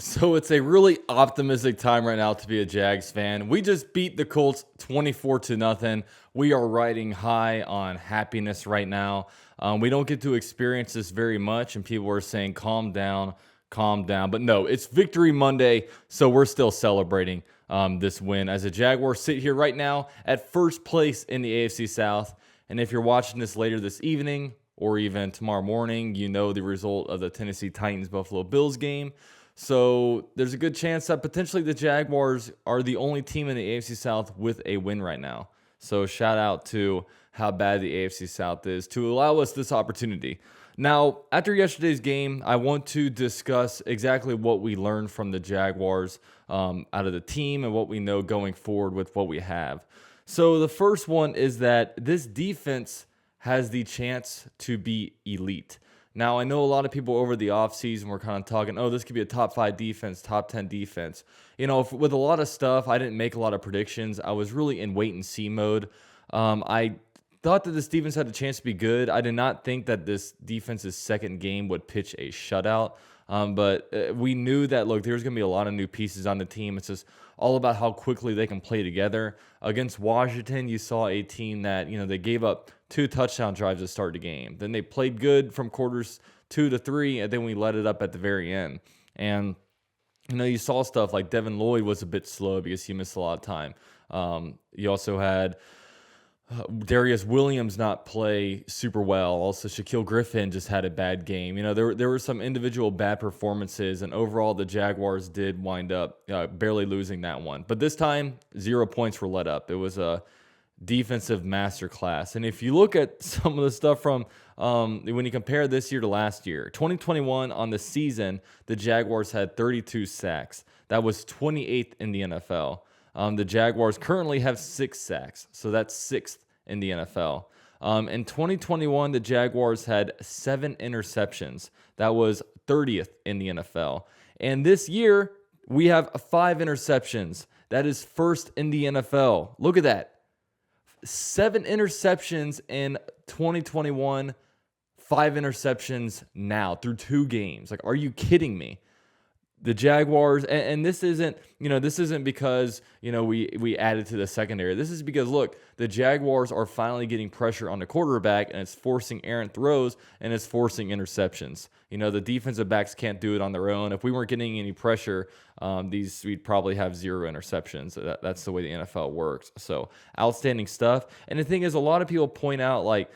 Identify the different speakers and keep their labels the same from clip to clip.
Speaker 1: So it's a really optimistic time right now to be a Jags fan. We just beat the Colts 24 to nothing. We are riding high on happiness right now. We don't get to experience this very much, and people are saying, calm down, calm down. But no, it's Victory Monday, so we're still celebrating this win as the Jaguars sit here right now at first place in the AFC South. And if you're watching this later this evening or even tomorrow morning, you know the result of the Tennessee Titans-Buffalo Bills game. So there's a good chance that potentially the Jaguars are the only team in the AFC South with a win right now. So shout out to how bad the AFC South is to allow us this opportunity. Now, after yesterday's game, I want to discuss exactly what we learned from the Jaguars out of the team and what we know going forward with what we have. So the first one is that this defense has the chance to be elite. Now, I know a lot of people over the offseason were kind of talking, oh, this could be a top 5 defense, top 10 defense. You know, with a lot of stuff, I didn't make a lot of predictions. I was really in wait-and-see mode. I thought that this defense had a chance to be good. I did not think that this defense's second game would pitch a shutout. But we knew that, look, there's going to be a lot of new pieces on the team. It's just all about how quickly they can play together. Against Washington, you saw a team that, they gave up 2 touchdown drives to start the game. Then they played good from quarters 2 to 3, and then we let it up at the very end. And, you saw stuff like Devin Lloyd was a bit slow because he missed a lot of time. You also had Darius Williams not play super well. Also, Shaquille Griffin just had a bad game. There were some individual bad performances, and overall, the Jaguars did wind up barely losing that one. But this time, 0 points were let up. It was a defensive masterclass. And if you look at some of the stuff from when you compare this year to last year, 2021 on the season, the Jaguars had 32 sacks. That was 28th in the NFL. The Jaguars currently have 6 sacks, so that's 6th in the NFL. In 2021, the Jaguars had 7 interceptions. That was 30th in the NFL. And this year, we have 5 interceptions. That is first in the NFL. Look at that. 7 interceptions in 2021, 5 interceptions now through 2 games. Like, are you kidding me? The Jaguars, and this isn't because, we added to the secondary. This is because, look, the Jaguars are finally getting pressure on the quarterback, and it's forcing errant throws, and it's forcing interceptions. The defensive backs can't do it on their own. If we weren't getting any pressure, we'd probably have 0 interceptions. That's the way the NFL works. So, outstanding stuff. And the thing is, a lot of people point out, like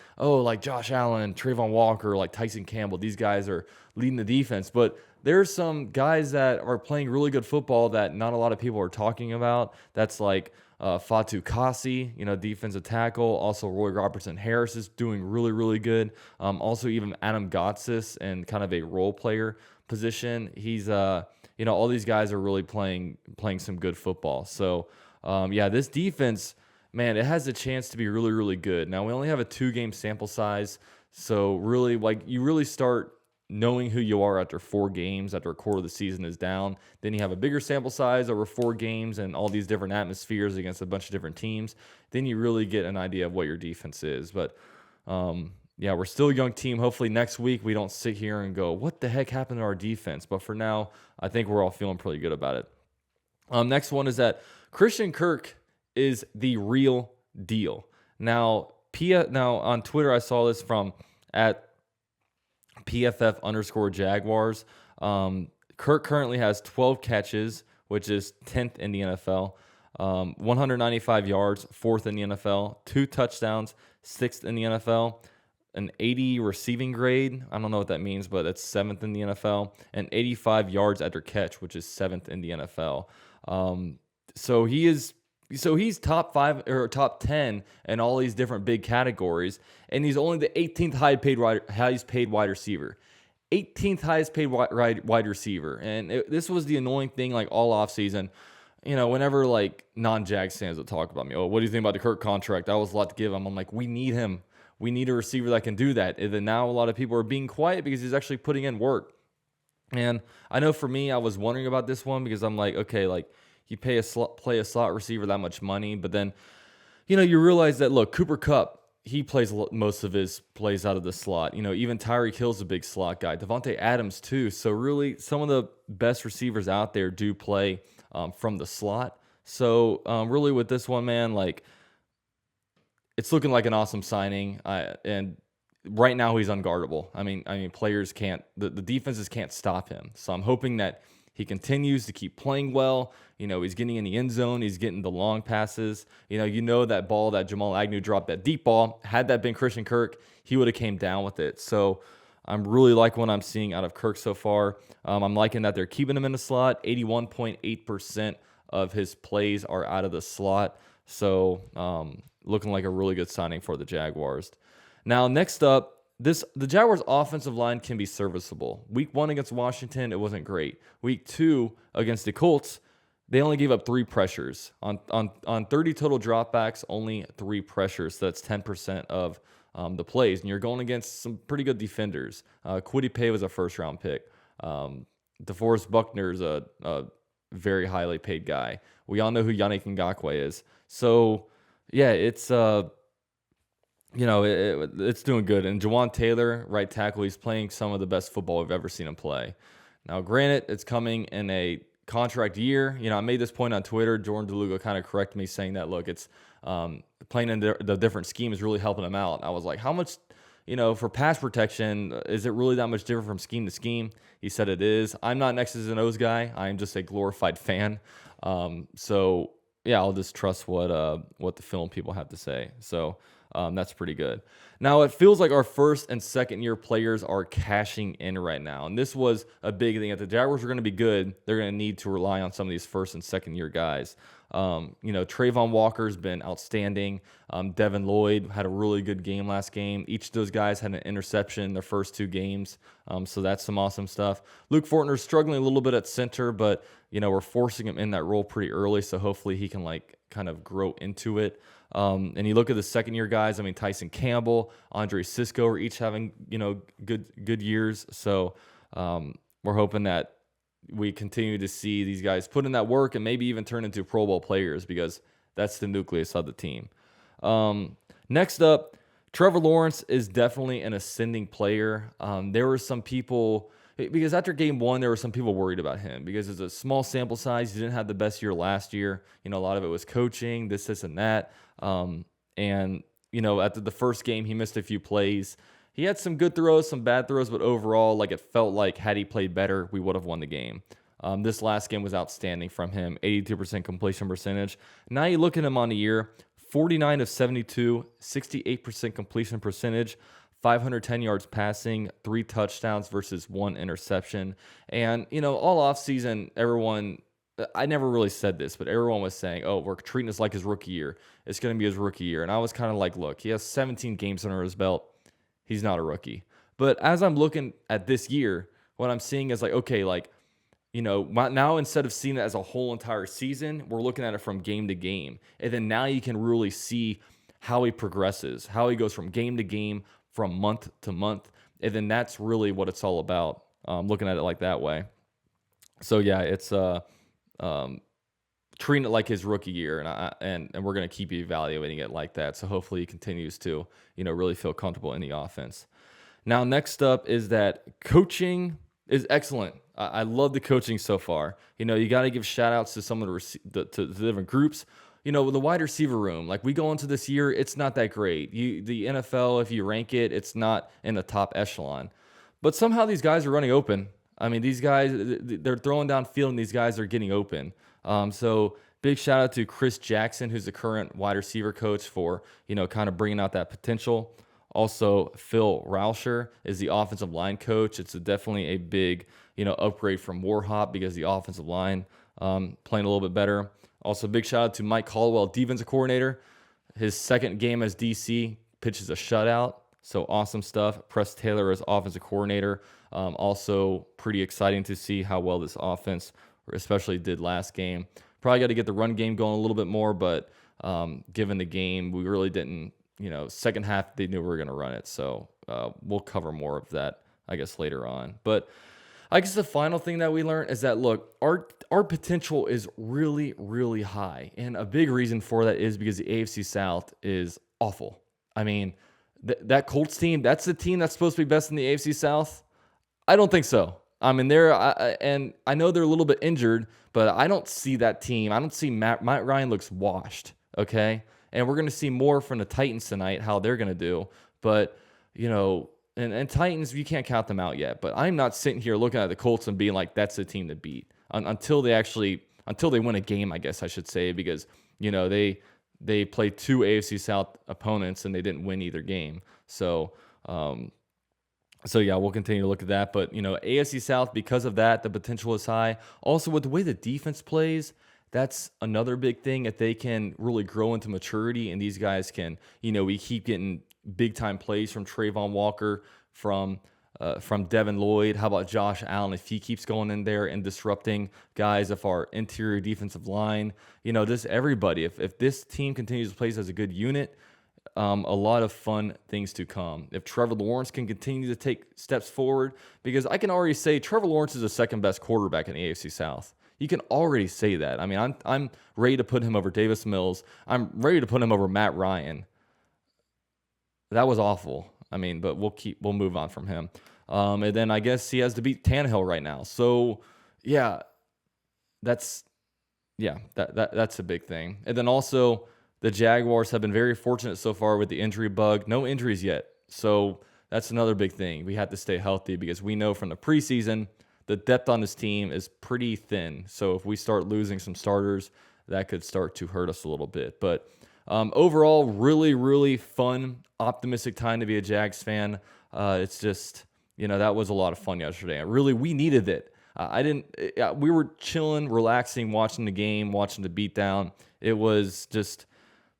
Speaker 1: Josh Allen, Trayvon Walker, like Tyson Campbell, these guys are leading the defense, but there's some guys that are playing really good football that not a lot of people are talking about. That's like Fatu Kasi, defensive tackle. Also, Roy Robertson Harris is doing really, really good. Also, even Adam Gotsis in kind of a role player position. He's, all these guys are really playing some good football. So, this defense, man, it has a chance to be really, really good. Now, we only have a 2-game sample size. So, really, you really start knowing who you are after 4 games, after a quarter of the season is down. Then you have a bigger sample size over 4 games and all these different atmospheres against a bunch of different teams. Then you really get an idea of what your defense is. But, we're still a young team. Hopefully next week we don't sit here and go, what the heck happened to our defense? But for now, I think we're all feeling pretty good about it. Next one is that Christian Kirk is the real deal. Now on Twitter, I saw this from at PFF_Jaguars. Kirk currently has 12 catches, which is 10th in the NFL. 195 yards, 4th in the NFL. 2 touchdowns, 6th in the NFL. An 80 receiving grade. I don't know what that means, but that's 7th in the NFL. And 85 yards after catch, which is 7th in the NFL. So he's top 5 or top 10 in all these different big categories, and he's only the 18th highest paid wide receiver. 18th highest paid wide receiver. And this was the annoying thing, like all offseason. Whenever like non-Jags fans would talk about me, oh, what do you think about the Kirk contract? That was a lot to give him. I'm like, we need him. We need a receiver that can do that. And then now a lot of people are being quiet because he's actually putting in work. And I know for me, I was wondering about this one because I'm like, okay, like, you play a slot receiver that much money, but then, you realize that, look, Cooper Kupp, he plays most of his plays out of the slot. Even Tyreek Hill's a big slot guy. Devontae Adams too. So really, some of the best receivers out there do play from the slot. So really, with this one, man, like it's looking like an awesome signing. And right now he's unguardable. I mean, players can't. The defenses can't stop him. So I'm hoping that he continues to keep playing well. He's getting in the end zone. He's getting the long passes. That ball that Jamal Agnew dropped, that deep ball, had that been Christian Kirk, he would have came down with it. So I'm really liking what I'm seeing out of Kirk so far. I'm liking that they're keeping him in the slot. 81.8% of his plays are out of the slot. So looking like a really good signing for the Jaguars. Now, next up, the Jaguars' offensive line can be serviceable. Week 1 against Washington, it wasn't great. Week 2 against the Colts, they only gave up 3 pressures. On 30 total dropbacks, only 3 pressures. So that's 10% of the plays. And you're going against some pretty good defenders. Kwity Paye was a first-round pick. DeForest Buckner's a very highly paid guy. We all know who Yannick Ngakoue is. So, yeah, it's it's doing good. And Jawan Taylor, right tackle, he's playing some of the best football we've ever seen him play. Now, granted, it's coming in a contract year. I made this point on Twitter. Jordan DeLuca kind of corrected me saying that, look, it's playing in the different scheme is really helping him out. I was like, how much, for pass protection, is it really that much different from scheme to scheme? He said it is. I'm not an X's and O's guy. I'm just a glorified fan. So, yeah, I'll just trust what the film people have to say. So that's pretty good. Now, it feels like our first and second year players are cashing in right now. And this was a big thing. If the Jaguars are going to be good, they're going to need to rely on some of these first and second year guys. Trayvon Walker's been outstanding. Devin Lloyd had a really good game last game. Each of those guys had an interception in their first 2 games. So that's some awesome stuff. Luke Fortner's struggling a little bit at center, but, we're forcing him in that role pretty early. So hopefully he can kind of grow into it. And you look at the second year guys, Tyson Campbell, Andre Sisco are each having, good years. So we're hoping that we continue to see these guys put in that work and maybe even turn into Pro Bowl players, because that's the nucleus of the team. Next up, Trevor Lawrence is definitely an ascending player. There were some people, because after game 1, there were some people worried about him because it's a small sample size. He didn't have the best year last year. A lot of it was coaching, this, and that. After the first game, he missed a few plays. He had some good throws, some bad throws, but overall, it felt like had he played better, we would have won the game. This last game was outstanding from him, 82% completion percentage. Now you look at him on the year, 49 of 72, 68% completion percentage, 510 yards passing, 3 touchdowns versus 1 interception. And, all offseason, everyone, I never really said this, but everyone was saying, oh, we're treating this like his rookie year. It's going to be his rookie year. And I was kind of like, look, he has 17 games under his belt. He's not a rookie. But as I'm looking at this year, what I'm seeing is now instead of seeing it as a whole entire season, we're looking at it from game to game. And then now you can really see how he progresses, how he goes from game to game, from month to month. And then that's really what it's all about, looking at it like that way. So, yeah, it's treating it like his rookie year, and we're going to keep evaluating it like that. So hopefully he continues to, really feel comfortable in the offense. Now, next up is that coaching is excellent. I love the coaching so far. You got to give shout outs to some of the different groups. The wide receiver room, we go into this year, it's not that great. The NFL, if you rank it, it's not in the top echelon. But somehow these guys are running open. These guys, they're throwing downfield, and these guys are getting open. So big shout out to Chris Jackson, who's the current wide receiver coach, for, kind of bringing out that potential. Also, Phil Rauscher is the offensive line coach. It's definitely a big, upgrade from Warhop, because the offensive line playing a little bit better. Also, big shout out to Mike Caldwell, defensive coordinator. His second game as DC, pitches a shutout. So awesome stuff. Press Taylor as offensive coordinator. Also pretty exciting to see how well this offense especially did last game. Probably got to get the run game going a little bit more, but given the game, we really didn't, second half, they knew we were going to run it. So we'll cover more of that, I guess, later on. But I guess the final thing that we learned is that, look, our potential is really, really high. And a big reason for that is because the AFC South is awful. I mean, that Colts team, that's the team that's supposed to be best in the AFC South. I don't think so. I mean, and I know they're a little bit injured, but I don't see that team. I don't see Matt Ryan looks washed. Okay, and we're gonna see more from the Titans tonight, how they're gonna do. But and Titans, you can't count them out yet. But I'm not sitting here looking at the Colts and being like, that's the team to beat until they win a game, I guess I should say, because they played 2 AFC South opponents and they didn't win either game. So yeah, we'll continue to look at that. But AFC South, because of that, the potential is high. Also, with the way the defense plays, that's another big thing. If they can really grow into maturity, and these guys can, we keep getting big time plays from Trayvon Walker, from Devin Lloyd. How about Josh Allen? If he keeps going in there and disrupting guys, if our interior defensive line, just everybody. If this team continues to play as a good unit, a lot of fun things to come. If Trevor Lawrence can continue to take steps forward, because I can already say Trevor Lawrence is the second best quarterback in the AFC South. You can already say that. I mean, I'm ready to put him over Davis Mills. I'm ready to put him over Matt Ryan. That was awful. I mean, but we'll move on from him. And then I guess he has to beat Tannehill right now. So yeah, that's a big thing. And then also the Jaguars have been very fortunate so far with the injury bug. No injuries yet. So that's another big thing. We have to stay healthy, because we know from the preseason the depth on this team is pretty thin. So if we start losing some starters, that could start to hurt us a little bit. But overall, really, really fun, optimistic time to be a Jags fan. It's just, that was a lot of fun yesterday. We needed it. We were chilling, relaxing, watching the game, watching the beatdown. It was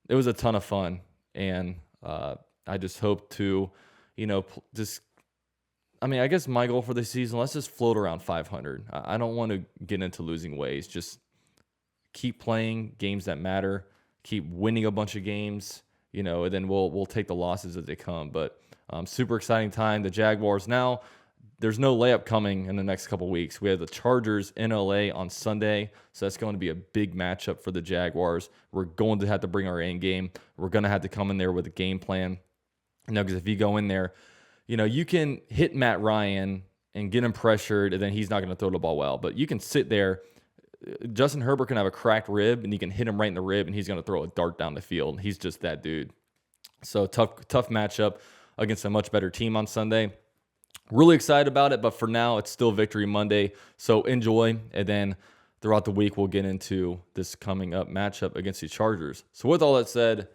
Speaker 1: a ton of fun. And I just hope to, I guess my goal for this season, let's just float around 500. I don't want to get into losing ways. Just keep playing games that matter. Keep winning a bunch of games, and then we'll take the losses as they come. But super exciting time. The Jaguars now, there's no layup coming in the next couple weeks. We have the Chargers in LA on Sunday, so that's going to be a big matchup for the Jaguars. We're going to have to bring our A game. We're going to have to come in there with a game plan. Because if you go in there, you can hit Matt Ryan and get him pressured, and then he's not going to throw the ball well. But you can sit there. Justin Herbert can have a cracked rib, and you can hit him right in the rib, and he's going to throw a dart down the field. He's just that dude. So tough matchup against a much better team on Sunday. Really excited about it, but for now, it's still Victory Monday. So enjoy, and then throughout the week, we'll get into this coming up matchup against the Chargers. So with all that said,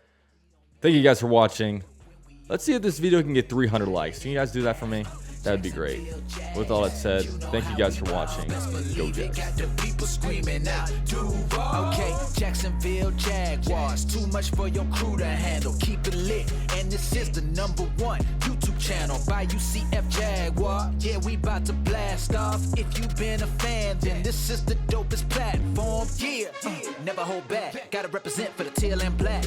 Speaker 1: thank you guys for watching. Let's see if this video can get 300 likes. Can you guys do that for me? That'd be great. With all that said, thank you guys for watching. Go Jags.
Speaker 2: Okay, Jacksonville Jaguars. Too much for your crew to handle. Keep it lit, and this is the #1 YouTube channel by UCF Jaguar. Yeah, we about to blast off. If you've been a fan, then this is the dopest platform. Yeah, never hold back. Gotta represent for the teal and black.